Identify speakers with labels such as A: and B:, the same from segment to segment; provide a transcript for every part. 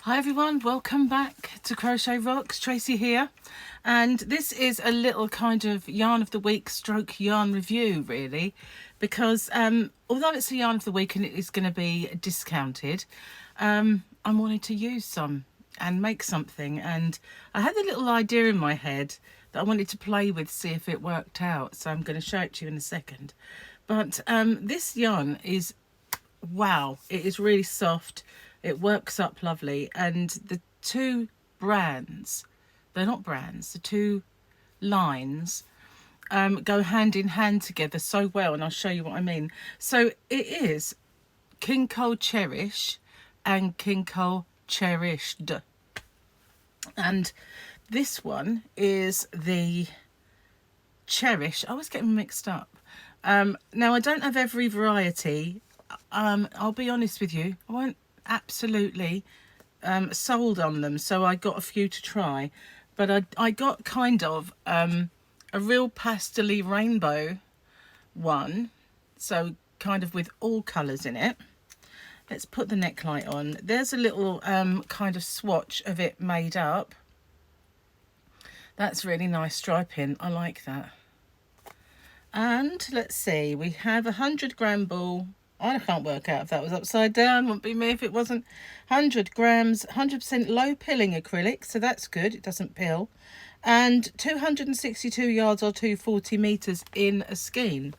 A: Hi everyone, welcome back to Crochet Rocks. Tracy here, and this is a little kind of yarn of the week stroke yarn review really, because although it's a yarn of the week and it is going to be discounted, I wanted to use some and make something, and I had a little idea in my head that I wanted to play with, see if it worked out, so I'm going to show it to you in a second. But this yarn is, wow, it is really soft. It works up lovely, and the two brands, they're not brands, the two lines go hand in hand together so well, and I'll show you what I mean. So it is King Cole Cherish and King Cole Cherished, and this one is the Cherish. I always get them mixed up. Now I don't have every variety. I'll be honest with you, I won't absolutely sold on them, so I got a few to try, but I got kind of a real pastel-y rainbow one, so kind of with all colours in it. Let's put the neckline on. There's a little kind of swatch of it made up. That's really nice striping, I like that. And let's see, we have 100-gram ball. I can't work out if that was upside down. Wouldn't be me if it wasn't. 100 grams, 100% low pilling acrylic, so that's good. It doesn't pill. And 262 yards or 240 meters in a skein.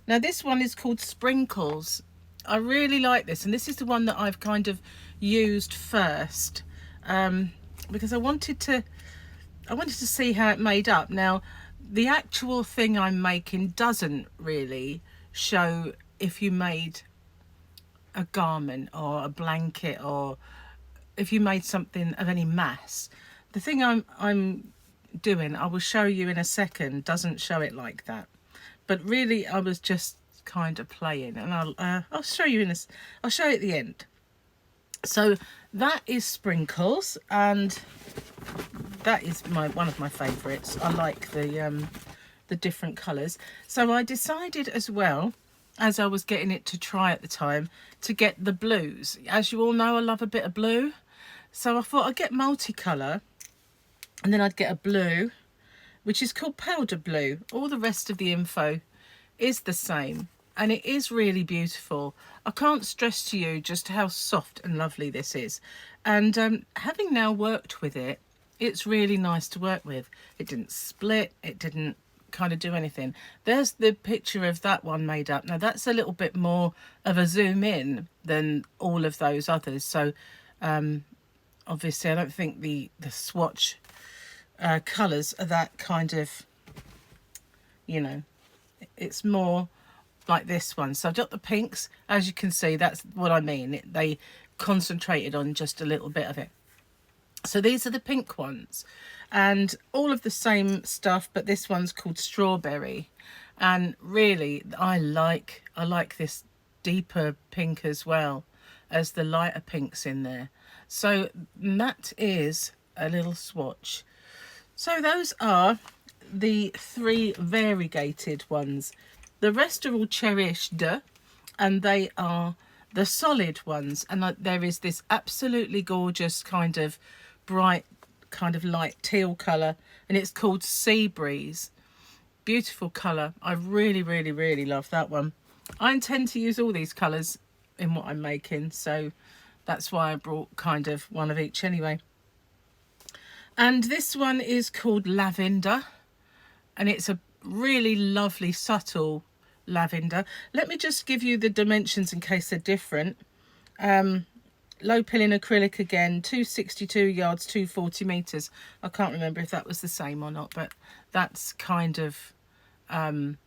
A: Now this one is called Sprinkles. I really like this, and this is the one that I've kind of used first, because I wanted to see how it made up. Now the actual thing I'm making doesn't really show if you made a garment or a blanket, or if you made something of any mass. The thing I'm doing, I will show you in a second, doesn't show it like that. But really I was just kind of playing, and I'll show you I'll show you at the end. So that is Sprinkles, and that is one of my favorites. I like the different colors. So I decided as well, as I was getting it to try at the time, to get the blues. As you all know, I love a bit of blue, so I thought I'd get multicolour, and then I'd get a blue which is called powder blue. All the rest of the info is the same, and it is really beautiful. I can't stress to you just how soft and lovely this is, and having now worked with it, it's really nice to work with. It didn't split, it didn't kind of do anything. There's the picture of that one made up. Now that's a little bit more of a zoom in than all of those others, so obviously I don't think the swatch colours are that kind of, you know, it's more like this one. So I've got the pinks, as you can see, that's what I mean. They concentrated on just a little bit of it. So these are the pink ones, and all of the same stuff, but this one's called Strawberry, and really I like this deeper pink as well as the lighter pinks in there. So that is a little swatch. So those are the three variegated ones. The rest are all cherished, and they are the solid ones, and there is this absolutely gorgeous kind of bright, kind of light teal colour, and it's called Sea Breeze. Beautiful colour. I really love that one. I intend to use all these colours in what I'm making, so that's why I brought kind of one of each anyway. And this one is called Lavender, and it's a really lovely subtle lavender. Let me just give you the dimensions in case they're different. Low pilling acrylic again, 262 yards, 240 meters. I can't remember if that was the same or not, but that's kind of it's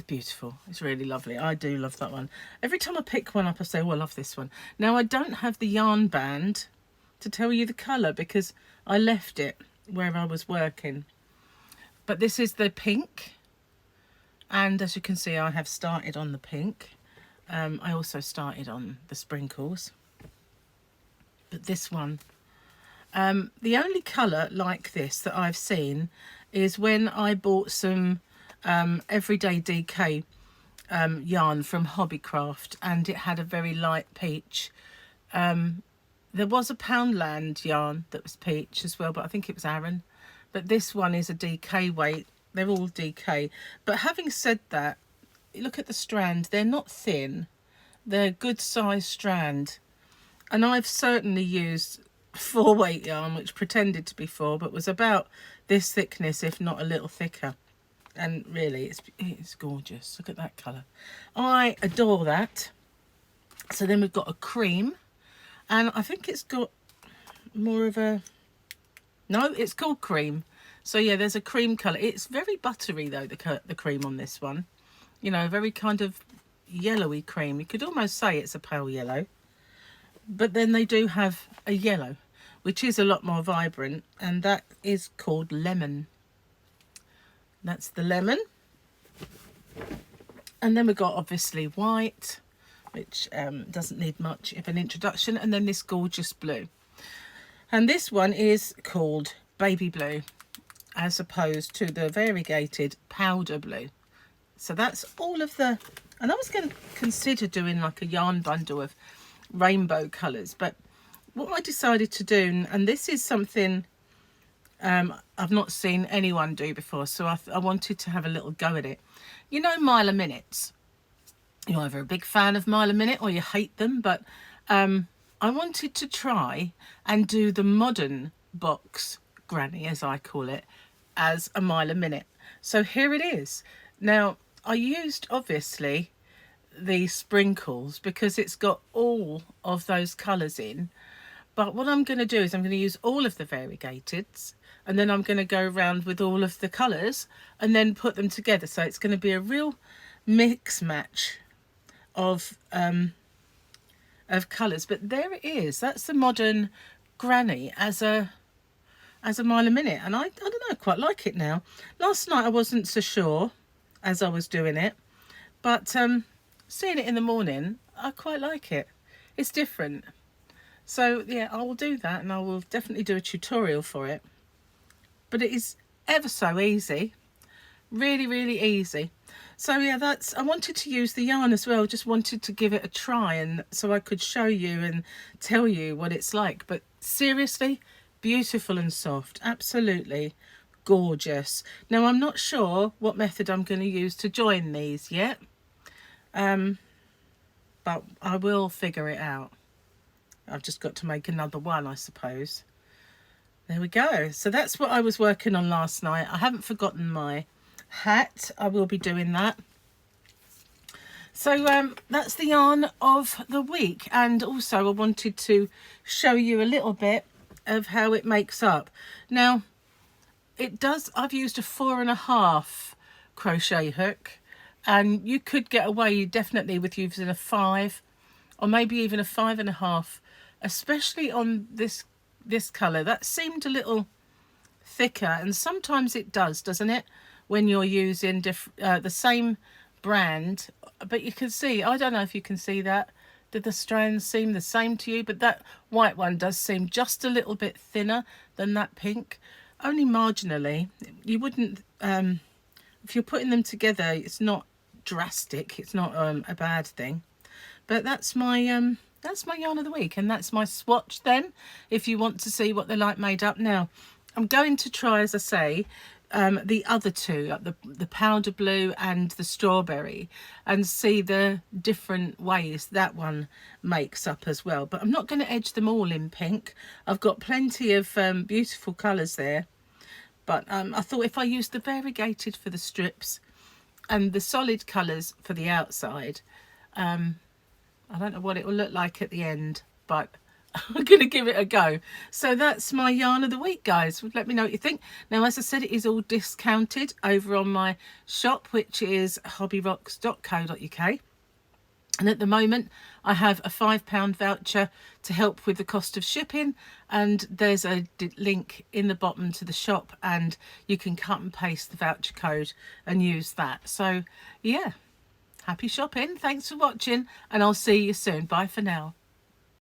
A: beautiful. It's really lovely. I do love that one. Every time I pick one up, I say, oh, I love this one. Now I don't have the yarn band to tell you the colour because I left it where I was working, but this is the pink, and as you can see I have started on the pink. I also started on the Sprinkles, but this one, the only colour like this that I've seen is when I bought some Everyday DK yarn from Hobbycraft, and it had a very light peach. There was a Poundland yarn that was peach as well, but I think it was Aran. But this one is a DK weight. They're all DK. But having said that, look at the strand. They're not thin. They're a good size strand. And I've certainly used 4 weight yarn, which pretended to be 4, but was about this thickness, if not a little thicker. And really, it's gorgeous. Look at that colour. I adore that. So then we've got a cream. And I think it's got more of a... No, it's called cream. So yeah, there's a cream colour. It's very buttery though, the cream on this one. You know, very kind of yellowy cream. You could almost say it's a pale yellow. But then they do have a yellow, which is a lot more vibrant. And that is called lemon. That's the lemon. And then we've got obviously white, which doesn't need much of an introduction. And then this gorgeous blue. And this one is called baby blue, as opposed to the variegated powder blue. So that's all of the... And I was going to consider doing like a yarn bundle of rainbow colours. But what I decided to do, and this is something I've not seen anyone do before, so I wanted to have a little go at it. You know Mile a Minutes? You're either a big fan of Mile a Minute or you hate them, but I wanted to try and do the modern box granny, as I call it, as a Mile a Minute. So here it is. Now, I used, obviously, the sprinkles because it's got all of those colours in. But what I'm going to do is I'm going to use all of the variegateds, and then I'm going to go around with all of the colours and then put them together. So it's going to be a real mix match of colours. But there it is. That's the modern granny as a Mile a Minute, and I don't know, I quite like it now. Last night I wasn't so sure as I was doing it, but seeing it in the morning, I quite like it. It's different. So yeah, I will do that, and I will definitely do a tutorial for it. But it is ever so easy, really, really easy. So yeah, I wanted to use the yarn as well, just wanted to give it a try, and so I could show you and tell you what it's like. But seriously, beautiful and soft, absolutely gorgeous. Now I'm not sure what method I'm going to use to join these yet, but I will figure it out. I've just got to make another one, I suppose. There we go. So that's what I was working on last night. I haven't forgotten my hat. I will be doing that. So that's the yarn of the week, and also I wanted to show you a little bit of how it makes up. Now it does, I've used a 4.5 crochet hook, and you could get away definitely with using a 5 or maybe even a 5.5, especially on this colour. That seemed a little thicker, and sometimes it does, doesn't it, when you're using the same brand. But you can see, I don't know if you can see that. Did the strands seem the same to you? But that white one does seem just a little bit thinner than that pink, only marginally. You wouldn't, if you're putting them together, it's not drastic. It's not a bad thing. But that's my yarn of the week, and that's my swatch then, if you want to see what they're like made up. Now, I'm going to try, as I say, the other two, the powder blue and the strawberry, and see the different ways that one makes up as well. But I'm not going to edge them all in pink. I've got plenty of beautiful colours there. But I thought if I used the variegated for the strips and the solid colours for the outside, I don't know what it will look like at the end, but I'm going to give it a go. So that's my yarn of the week, guys. Let me know what you think. Now, as I said, it is all discounted over on my shop, which is hobbyrocks.co.uk. And at the moment, I have a £5 voucher to help with the cost of shipping. And there's a link in the bottom to the shop, and you can cut and paste the voucher code and use that. So, yeah, happy shopping. Thanks for watching, and I'll see you soon. Bye for now.